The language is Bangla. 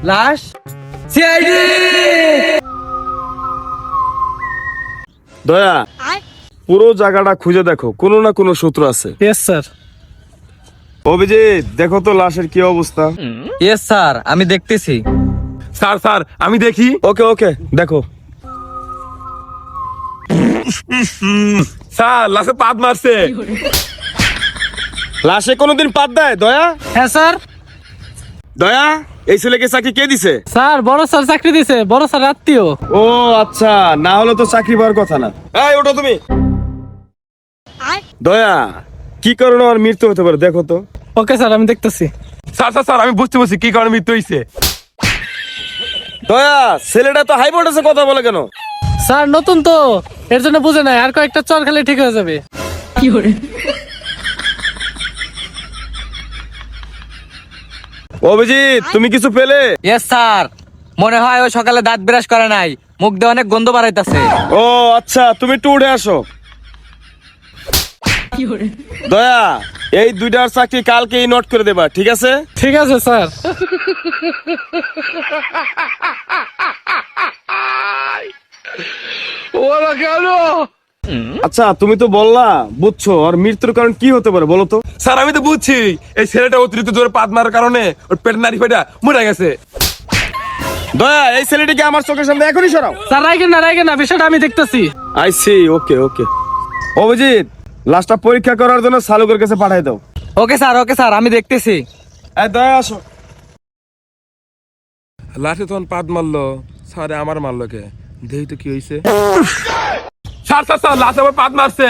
লাশ সিআইডি। দয়া পুরো জায়গাটা খুঁজে দেখো, কোনো না কোনো সূত্র আছে। Yes sir. অভিজিৎ দেখো তো লাশের কি অবস্থা। ইয়েস স্যার, আমি দেখতেছি। স্যার স্যার আমি দেখি। ওকে ওকে দেখো। স্যার লাশে পাত মারছে। লাশে কোনোদিন পাত দেয় দয়া? হ্যাঁ স্যার। দয়া এই ছেলেকে চাকরি কে দিছে? স্যার বড় স্যার চাকরি দিছে, বড় স্যার আত্মীয়। ও আচ্ছা, না হলে তো চাকরি পাওয়ার কথা না। এই ওঠো তুমি। দয়া কি কারণে আমার মৃত্যু হতে পারে দেখো তো। ওকে স্যার, আমি দেখতেছি। স্যার স্যার স্যার আমি বুঝতে পারছি কি কারণে মৃত্যু হয়েছে। দয়া ছেলেটা তো হাই ভোল্টেজে কথা বলে কেন? স্যার নতুন তো, এর জন্য বুঝে নাই, আর কয়েকটা চর খেলে ঠিক হয়ে যাবে। অভিজিৎ তুমি কিছু পেলে? ইয়েস স্যার, মনে হয় ও সকালে দাঁত ব্রাশ করে নাই, মুখ দিয়ে অনেক গন্ধ বাড়াইতাছে। ও আচ্ছা, তুমি একটু উঠে আসো। দয়া এই দুইটার চাকরি কালকেই নোট করে দেবা, ঠিক আছে? ঠিক আছে স্যার। আচ্ছা তুমি তো বললা বুঝছো, আর মৃত্যুর কারণ কি হতে পারে বলো তো? স্যার আমি তো বুঝছি, এই ছেলেটা অতিরিক্ত জোরে পাত মারার কারণে ওর পেট নাড়ি ফেটা মরে গেছে। দয়া এই ছেলেটিকে আমার চোখের সামনে এখনই সরাও। স্যার রাইগেন না, বিষয়টা আমি দেখতেছি। আই সি, ওকে ওকে। অভিজিৎ লাশটা পরীক্ষা করার জন্য সালুকের কাছে পাঠিয়ে দাও। ওকে স্যার, আমি দেখতেছি। এই দয়া আসো। লাশে তখন পাত মারলো, স্যার আমার মারলো কে? দেখি তো কি হয়েছে। স্যার স্যার স্যার লাশে আবার পাত মারছে।